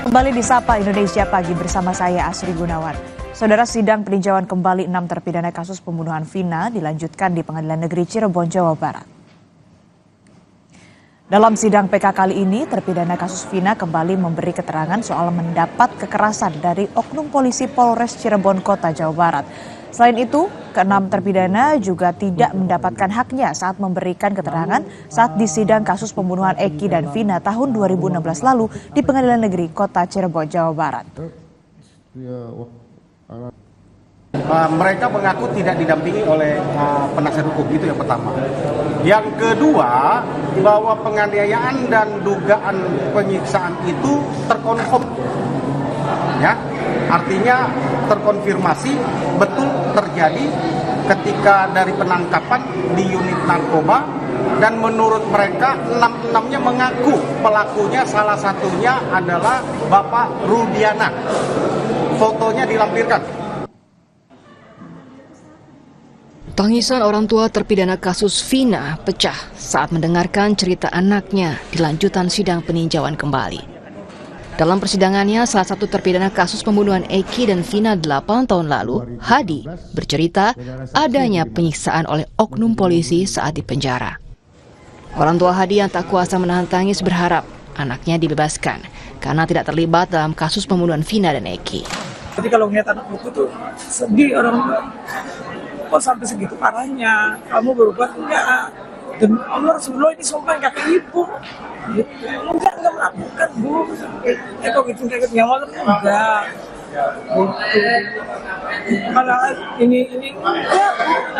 Kembali di Sapa Indonesia Pagi bersama saya Asri Gunawan. Saudara, sidang peninjauan kembali 6 terpidana kasus pembunuhan Vina dilanjutkan di Pengadilan Negeri Cirebon, Jawa Barat. Dalam sidang PK kali ini, terpidana kasus Vina kembali memberi keterangan soal mendapat kekerasan dari oknum polisi Polres Cirebon Kota, Jawa Barat. Selain itu, keenam terpidana juga tidak mendapatkan haknya saat memberikan keterangan saat di sidang kasus pembunuhan Eki dan Vina tahun 2016 lalu di Pengadilan Negeri Kota Cirebon, Jawa Barat. Mereka mengaku tidak didampingi oleh penasihat hukum, itu yang pertama. Yang kedua, bahwa penganiayaan dan dugaan penyiksaan itu terkonfirm, ya, artinya terkonfirmasi betul terjadi ketika dari penangkapan di unit narkoba, dan menurut mereka enam-enamnya mengaku pelakunya salah satunya adalah Bapak Rudiana. Fotonya dilampirkan. Tangisan orang tua terpidana kasus Vina pecah saat mendengarkan cerita anaknya di lanjutan sidang peninjauan kembali. Dalam persidangannya, salah satu terpidana kasus pembunuhan Eki dan Vina 8 tahun lalu, Hadi, bercerita adanya penyiksaan oleh oknum polisi saat di penjara. Orang tua Hadi yang tak kuasa menahan tangis berharap anaknya dibebaskan karena tidak terlibat dalam kasus pembunuhan Vina dan Eki. Jadi kalau ngeliat anak buku tuh sedih orang tua. Kok sampai segitu parahnya, kamu berubah enggak? Dan Allah Rasulullah ini sumpah kakak ibu. Gitu. Enggak melakukan, Bu. Kok gitu kayak nyawa enggak. Gitu. Malah ini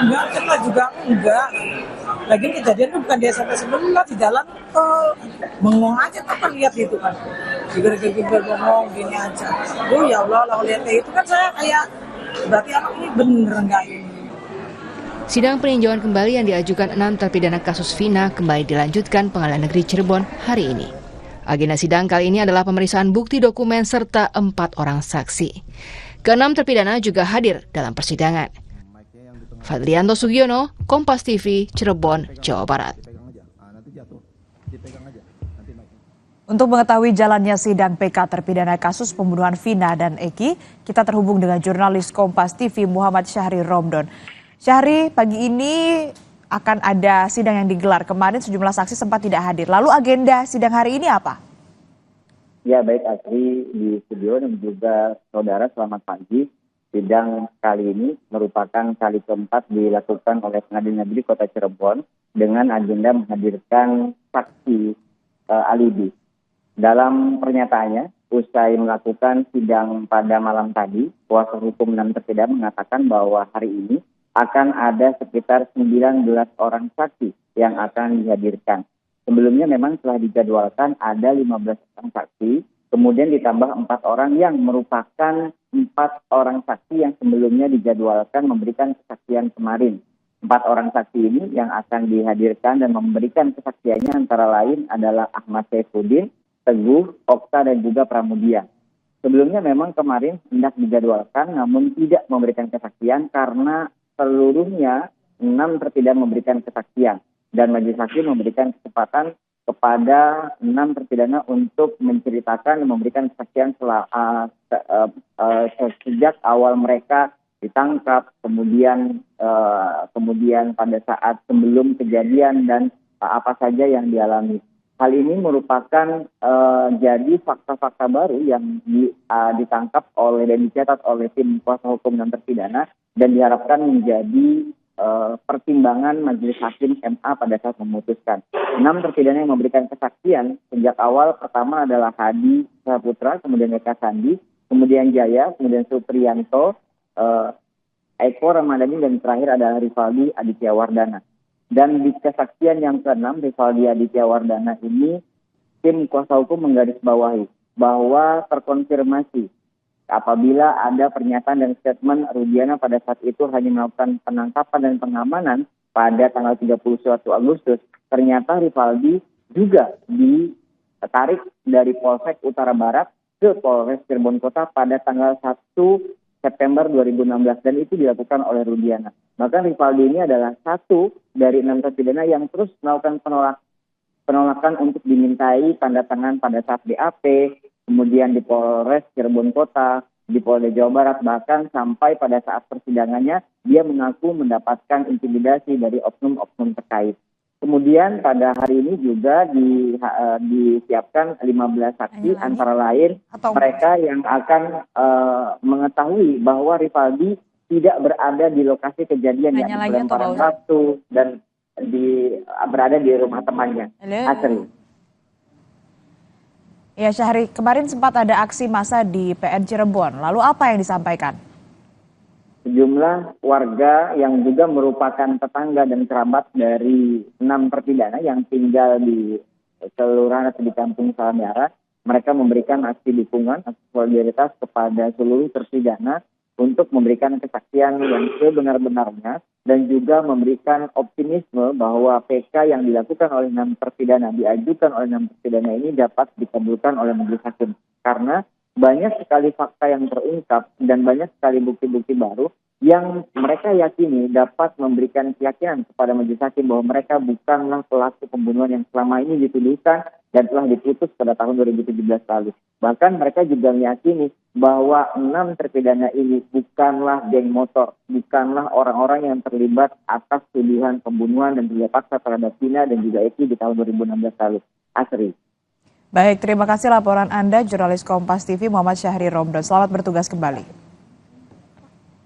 enggak, kita juga enggak. Lagi kejadian itu bukan di SMP sebelumnya, di jalan bengong aja kan lihat itu kan. Giger bengong gini aja. Oh ya Allah, kalau lihat kayak itu kan saya kayak berarti anak ini bener enggak ini. Sidang peninjauan kembali yang diajukan 6 terpidana kasus Vina kembali dilanjutkan Pengadilan Negeri Cirebon hari ini. Agenda sidang kali ini adalah pemeriksaan bukti dokumen serta 4 orang saksi. Keenam terpidana juga hadir dalam persidangan. Fadlianto Sugiono, Kompas TV, Cirebon, Jawa Barat. Untuk mengetahui jalannya sidang PK terpidana kasus pembunuhan Vina dan Eki, kita terhubung dengan jurnalis Kompas TV Muhammad Syahri Romdon. Syahri, pagi ini akan ada sidang yang digelar. Kemarin sejumlah saksi sempat tidak hadir. Lalu agenda sidang hari ini apa? Ya, baik Asri di studio dan juga saudara, selamat pagi. Sidang kali ini merupakan kali keempat dilakukan oleh Pengadilan Negeri Kota Cirebon dengan agenda menghadirkan saksi alibi. Dalam pernyataannya, usai melakukan sidang pada malam tadi, kuasa hukum 6 terpidana mengatakan bahwa hari ini akan ada sekitar 19 orang saksi yang akan dihadirkan. Sebelumnya memang telah dijadwalkan ada 15 orang saksi, kemudian ditambah 4 orang yang merupakan 4 orang saksi yang sebelumnya dijadwalkan memberikan kesaksian kemarin. 4 orang saksi ini yang akan dihadirkan dan memberikan kesaksiannya antara lain adalah Ahmad Saifuddin, Teguh, Okta, dan juga Pramudia. Sebelumnya memang kemarin hendak dijadwalkan namun tidak memberikan kesaksian karena seluruhnya 6 terpidana memberikan kesaksian dan majelis hakim memberikan kesempatan kepada 6 terpidana untuk menceritakan dan memberikan kesaksian sejak awal mereka ditangkap, kemudian pada saat sebelum kejadian dan apa saja yang dialami. Hal ini merupakan jadi fakta-fakta baru yang ditangkap oleh dan dicatat oleh tim kuasa hukum dan terpidana dan diharapkan menjadi pertimbangan majelis hakim MA pada saat memutuskan. 6 terpidana yang memberikan kesaksian sejak awal pertama adalah Hadi Saputra, kemudian Eka Sandi, kemudian Jaya, kemudian Supriyanto, Eko Ramadhani, dan terakhir adalah Rivaldi Aditya Wardana. Dan di kesaksian yang ke-6, Rivaldi Aditya Wardana ini, tim kuasa hukum menggarisbawahi bahwa terkonfirmasi apabila ada pernyataan dan statement Rudiana pada saat itu hanya melakukan penangkapan dan pengamanan pada tanggal 31 Agustus, ternyata Rivaldi juga ditarik dari Polsek Utara Barat ke Polres Cirebon Kota pada tanggal 1 September 2016 dan itu dilakukan oleh Rudiana. Maka Rivaldi ini adalah satu dari 6 terpidana yang terus melakukan penolakan untuk dimintai tanda tangan pada saat BAP, kemudian di Polres Cirebon Kota, di Polda Jawa Barat, bahkan sampai pada saat persidangannya dia mengaku mendapatkan intimidasi dari oknum-oknum terkait. Kemudian pada hari ini juga disiapkan 15 saksi, antara lain mereka yang akan mengetahui bahwa Rivaldi tidak berada di lokasi kejadian yang pelemparan batu dan berada di rumah temannya. Asri. Ya Syahri, kemarin sempat ada aksi massa di PN Cirebon. Lalu apa yang disampaikan? Sejumlah warga yang juga merupakan tetangga dan kerabat dari 6 terpidana yang tinggal di kelurahan atau di Kampung Salamiara, mereka memberikan aksi dukungan, aksi solidaritas kepada seluruh terpidana untuk memberikan kesaksian yang sebenar-benarnya dan juga memberikan optimisme bahwa PK yang dilakukan oleh 6 terpidana, diajukan oleh 6 terpidana ini dapat dikabulkan oleh majelis hakim. Karena banyak sekali fakta yang terungkap dan banyak sekali bukti-bukti baru yang mereka yakini dapat memberikan keyakinan kepada majelis hakim bahwa mereka bukanlah pelaku pembunuhan yang selama ini dituduhkan dan telah diputus pada tahun 2017 lalu. Bahkan mereka juga meyakini bahwa 6 terpidana ini bukanlah geng motor, bukanlah orang-orang yang terlibat atas tuduhan pembunuhan dan juga paksa terhadap Vina dan juga Eki di tahun 2016 lalu. Asri. Baik, terima kasih laporan Anda, jurnalis Kompas TV Muhammad Syahri Romdon. Selamat bertugas kembali.